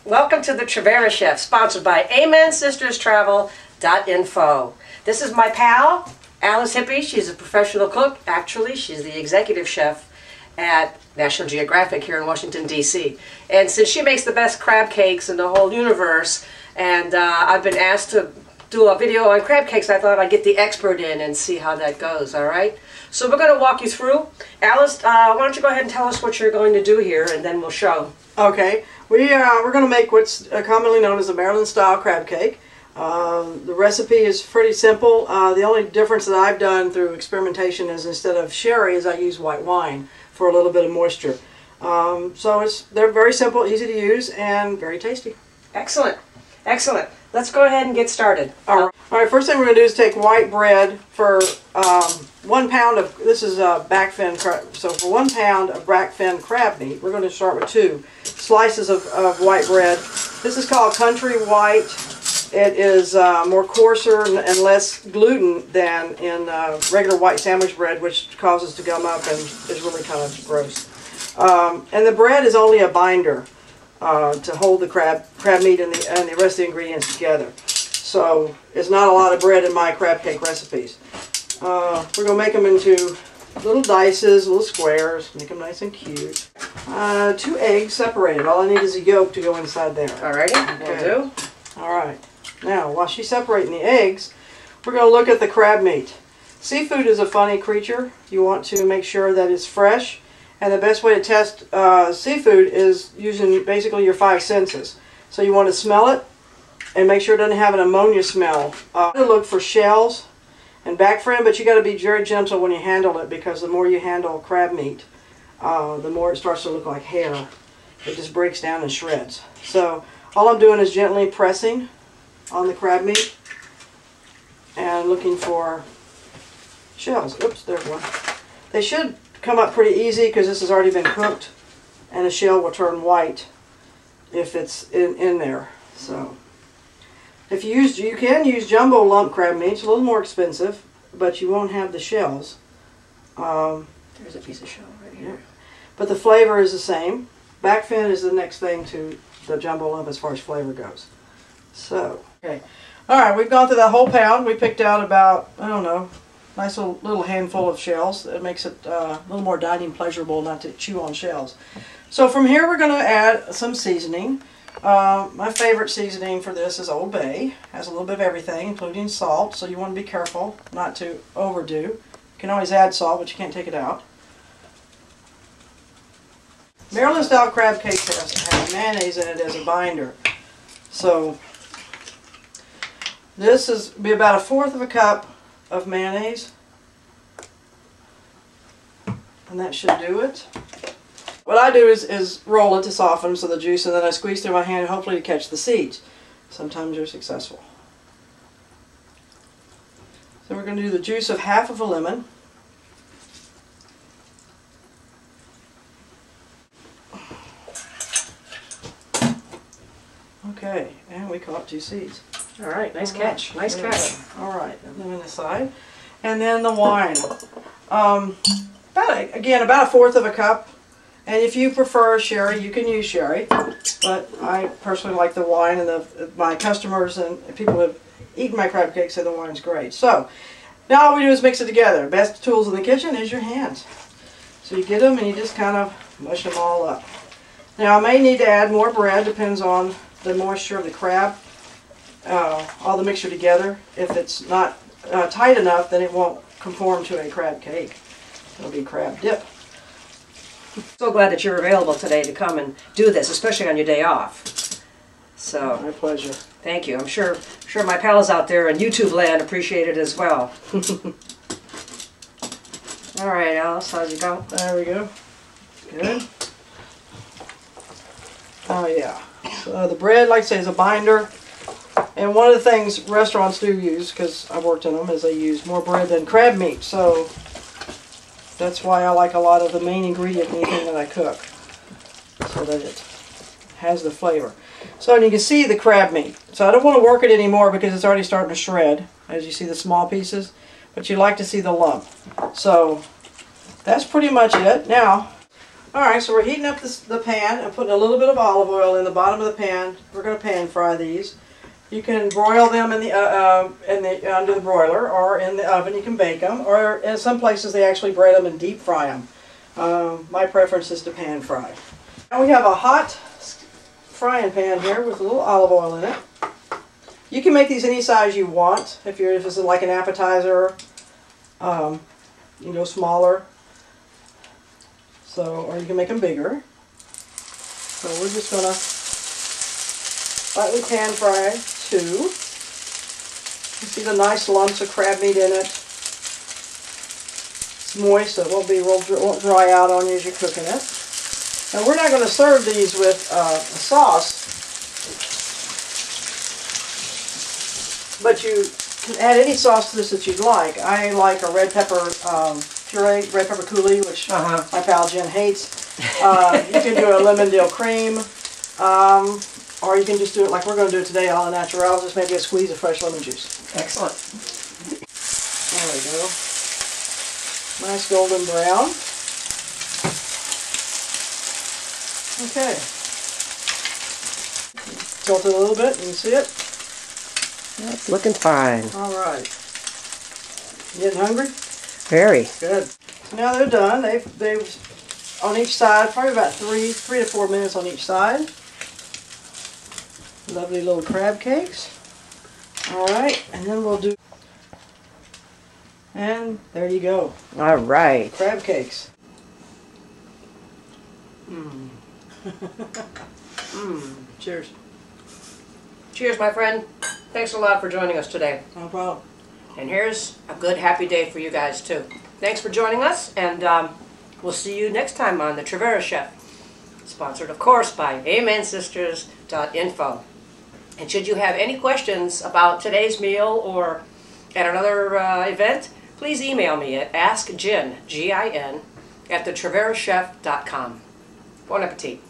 Welcome to the Traverus Chef, sponsored by AmenSistersTravel.info. This is my pal, Alice Hippe. She's a professional cook. Actually, she's the executive chef at National Geographic here in Washington, D.C. And since she makes the best crab cakes in the whole universe, and I've been asked to do a video on crab cakes, I thought I'd get the expert in and see how that goes, all right? So we're going to walk you through. Alice, why don't you go ahead and tell us what you're going to do here, and then we'll show. Okay, we're going to make what's commonly known as a Maryland-style crab cake. The recipe is pretty simple. The only difference that I've done through experimentation is instead of sherry is I use white wine for a little bit of moisture. So they're very simple, easy to use, and very tasty. Excellent, excellent. Let's go ahead and get started. All right, first thing we're going to do is take white bread for 1 pound of, this is back fin crab, so for 1 pound of back fin crab meat, we're going to start with 2 slices of white bread. This is called country white. It is more coarser and less gluten than in regular white sandwich bread, which causes to gum up and is really kind of gross. And the bread is only a binder to hold the crab meat and the rest of the ingredients together. So it's not a lot of bread in my crab cake recipes. We're going to make them into little dices, little squares, make them nice and cute. 2 eggs separated. All I need is a yolk to go inside there. Alrighty, will do. Alright. Now, while she's separating the eggs, we're going to look at the crab meat. Seafood is a funny creature. You want to make sure that it's fresh. And the best way to test seafood is using basically your 5 senses. So you want to smell it and make sure it doesn't have an ammonia smell. Look for shells and back fin, but you got to be very gentle when you handle it, because the more you handle crab meat, the more it starts to look like hair. It just breaks down and shreds. So all I'm doing is gently pressing on the crab meat and looking for shells. Oops, there's one. They should come up pretty easy because this has already been cooked, and the shell will turn white if it's in there. So if you can use jumbo lump crab meat. It's a little more expensive, but you won't have the shells. There's a piece of shell right here. But the flavor is the same. Back fin is the next thing to the jumbo lump as far as flavor goes. So, okay. Alright, we've gone through that whole pound. We picked out about, I don't know, nice little handful of shells. It makes it a little more dining pleasurable not to chew on shells. So from here we're going to add some seasoning. My favorite seasoning for this is Old Bay. Has a little bit of everything, including salt, so you want to be careful not to overdo. You can always add salt, but you can't take it out. Maryland style crab cake has mayonnaise in it as a binder. So this is be about 1/4 cup of mayonnaise, and that should do it. What I do is roll it to soften so the juice, and then I squeeze through my hand, hopefully to catch the seeds. Sometimes you're successful. So we're going to do the juice of 1/2 of a lemon. Okay, and we caught 2 seeds. All right, nice catch, nice catch. All right, lemon aside, and then the wine. About 1/4 cup. And if you prefer sherry, you can use sherry. But I personally like the wine, and my customers and people who have eaten my crab cake say the wine's great. So now all we do is mix it together. Best tools in the kitchen is your hands. So you get them and you just kind of mush them all up. Now I may need to add more bread, depends on the moisture of the crab. All the mixture together. If it's not tight enough, then it won't conform to a crab cake. It'll be crab dip. So glad that you're available today to come and do this, especially on your day off. So my pleasure. Thank you. I'm sure my pals out there in YouTube land appreciate it as well. All right, Alice, how's it go? There we go. Good. Oh yeah. So the bread, like I say, is a binder. And one of the things restaurants do use, because I've worked in them, is they use more bread than crab meat. So that's why I like a lot of the main ingredient in anything that I cook, so that it has the flavor. So and you can see the crab meat. So I don't want to work it anymore because it's already starting to shred, as you see the small pieces. But you like to see the lump. So that's pretty much it. Now Alright, so we're heating up the pan and putting a little bit of olive oil in the bottom of the pan. We're going to pan fry these. You can broil them under the broiler, or in the oven. You can bake them, or in some places they actually bread them and deep fry them. My preference is to pan fry. Now we have a hot frying pan here with a little olive oil in it. You can make these any size you want. If this is like an appetizer, you can go smaller. So, or you can make them bigger. So we're just going to lightly pan fry two. You see the nice lumps of crab meat in it. It's moist, so it won't dry out on you as you're cooking it. Now we're not going to serve these with a sauce, but you can add any sauce to this that you'd like. I like a red pepper puree, red pepper coulis, which my pal Jen hates. You can do a lemon dill cream, or you can just do it like we're going to do it today, a la naturel, just maybe a squeeze of fresh lemon juice. Excellent. There we go. Nice golden brown. Okay. Tilt it a little bit, you can see it. That's looking fine. All right. You getting hungry? Very. Good. So now they're done. They've on each side, probably about 3 to 4 minutes on each side. Lovely little crab cakes. All right, and then we'll do. And there you go. All right. Crab cakes. Mmm. Mmm. Cheers. Cheers, my friend. Thanks a lot for joining us today. No problem. And here's a good, happy day for you guys, too. Thanks for joining us, and we'll see you next time on the Traverus Chef. Sponsored, of course, by amensisters.info. And should you have any questions about today's meal or at another event, please email me at askgin, G-I-N, @thetraveruschef.com. Bon appetit.